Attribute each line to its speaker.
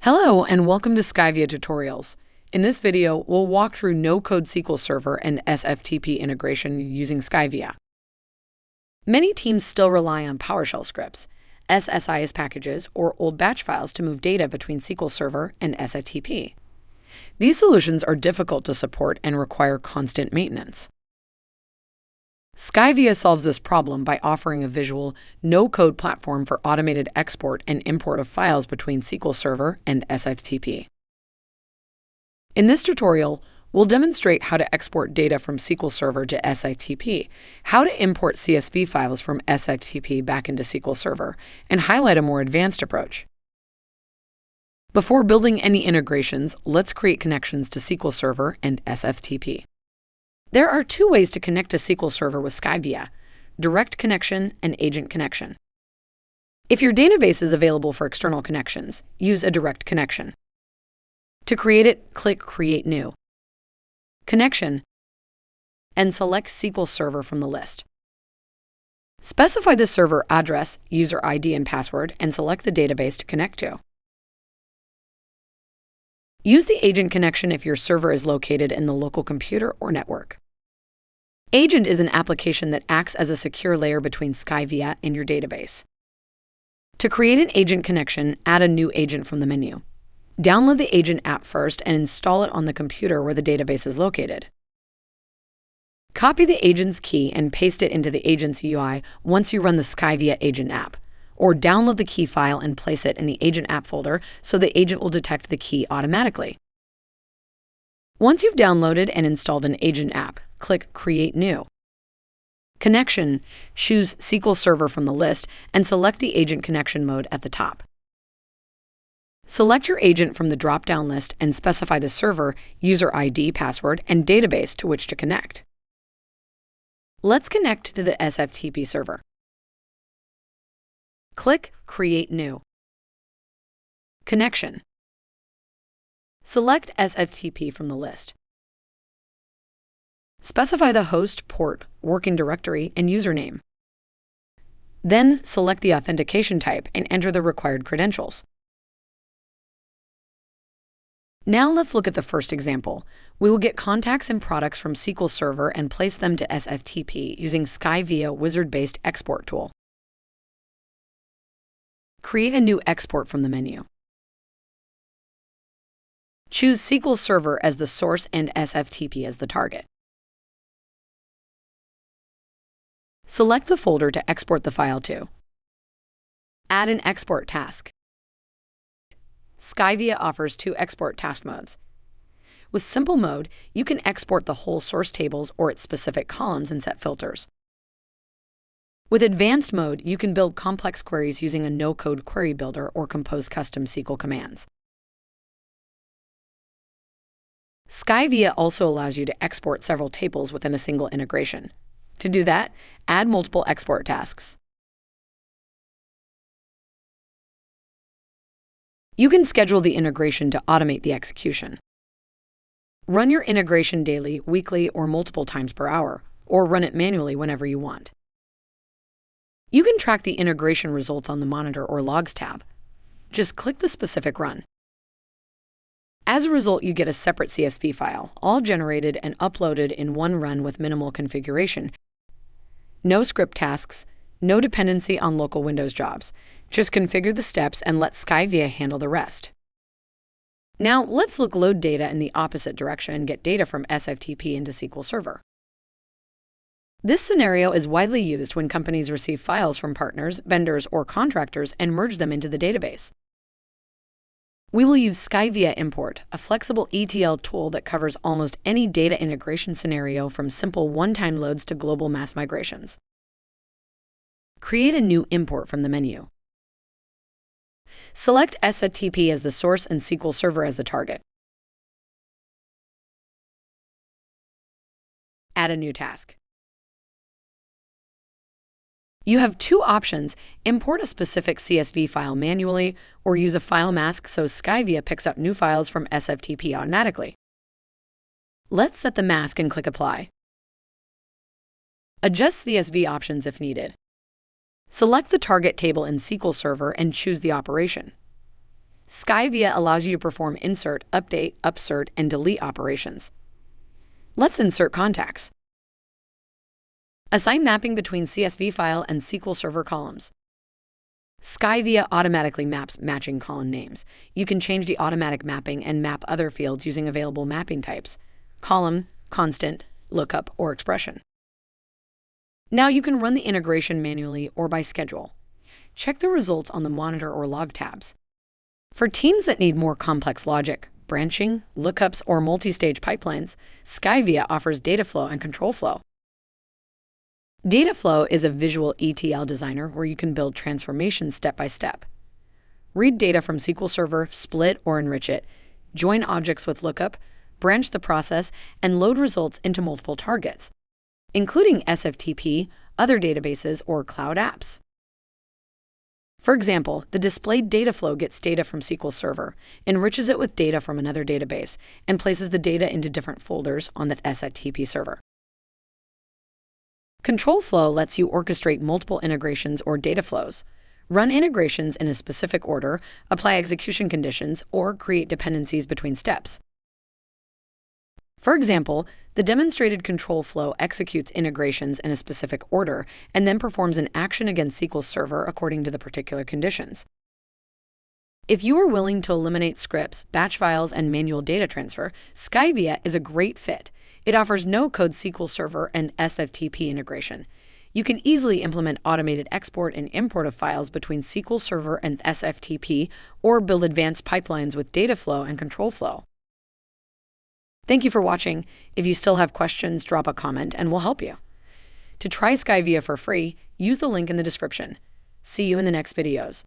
Speaker 1: Hello and welcome to Skyvia tutorials. In this video, we'll walk through no-code SQL Server and SFTP integration using Skyvia. Many teams still rely on PowerShell scripts, SSIS packages, or old batch files to move data between SQL Server and SFTP. These solutions are difficult to support and require constant maintenance. Skyvia solves this problem by offering a visual, no-code platform for automated export and import of files between SQL Server and SFTP. In this tutorial, we'll demonstrate how to export data from SQL Server to SFTP, how to import CSV files from SFTP back into SQL Server, and highlight a more advanced approach. Before building any integrations, let's create connections to SQL Server and SFTP. There are two ways to connect to SQL Server with Skyvia: direct connection and agent connection. If your database is available for external connections, use a direct connection. To create it, click Create New, Connection, and select SQL Server from the list. Specify the server address, user ID, and password, and select the database to connect to. Use the agent connection if your server is located in the local computer or network. Agent is an application that acts as a secure layer between Skyvia and your database. To create an agent connection, add a new agent from the menu. Download the agent app first and install it on the computer where the database is located. Copy the agent's key and paste it into the agent's UI once you run the Skyvia agent app, or download the key file and place it in the agent app folder so the agent will detect the key automatically. Once you've downloaded and installed an agent app, click Create New. Connection, choose SQL Server from the list and select the agent connection mode at the top. Select your agent from the drop-down list and specify the server, user ID, password, and database to which to connect. Let's connect to the SFTP server. Click Create New. Connection. Select SFTP from the list. Specify the host, port, working directory, and username. Then select the authentication type and enter the required credentials. Now let's look at the first example. We will get contacts and products from SQL Server and place them to SFTP using Skyvia wizard-based export tool. Create a new export from the menu. Choose SQL Server as the source and SFTP as the target. Select the folder to export the file to. Add an export task. Skyvia offers two export task modes. With Simple Mode, you can export the whole source tables or its specific columns and set filters. With Advanced Mode, you can build complex queries using a no-code query builder or compose custom SQL commands. Skyvia also allows you to export several tables within a single integration. To do that, add multiple export tasks. You can schedule the integration to automate the execution. Run your integration daily, weekly, or multiple times per hour, or run it manually whenever you want. You can track the integration results on the Monitor or Logs tab. Just click the specific run. As a result, you get a separate CSV file, all generated and uploaded in one run with minimal configuration. No script tasks, no dependency on local Windows jobs. Just configure the steps and let Skyvia handle the rest. Now, let's load data in the opposite direction and get data from SFTP into SQL Server. This scenario is widely used when companies receive files from partners, vendors, or contractors and merge them into the database. We will use Skyvia Import, a flexible ETL tool that covers almost any data integration scenario from simple one-time loads to global mass migrations. Create a new import from the menu. Select SFTP as the source and SQL Server as the target. Add a new task. You have two options: import a specific CSV file manually, or use a file mask so Skyvia picks up new files from SFTP automatically. Let's set the mask and click Apply. Adjust CSV options if needed. Select the target table in SQL Server and choose the operation. Skyvia allows you to perform insert, update, upsert, and delete operations. Let's insert contacts. Assign mapping between CSV file and SQL Server columns. Skyvia automatically maps matching column names. You can change the automatic mapping and map other fields using available mapping types: column, constant, lookup, or expression. Now you can run the integration manually or by schedule. Check the results on the monitor or log tabs. For teams that need more complex logic, branching, lookups, or multi-stage pipelines, Skyvia offers data flow and control flow. Data flow is a visual ETL designer where you can build transformations step by step. Read data from SQL Server, split or enrich it, join objects with lookup, branch the process, and load results into multiple targets, including SFTP, other databases, or cloud apps. For example, the displayed data flow gets data from SQL Server, enriches it with data from another database, and places the data into different folders on the SFTP server. Control flow lets you orchestrate multiple integrations or data flows, run integrations in a specific order, apply execution conditions, or create dependencies between steps. For example, the demonstrated control flow executes integrations in a specific order and then performs an action against SQL Server according to the particular conditions. If you are willing to eliminate scripts, batch files, and manual data transfer, Skyvia is a great fit. It offers no-code SQL Server and SFTP integration. You can easily implement automated export and import of files between SQL Server and SFTP, or build advanced pipelines with data flow and control flow. Thank you for watching. If you still have questions, drop a comment and we'll help you. To try Skyvia for free, use the link in the description. See you in the next videos.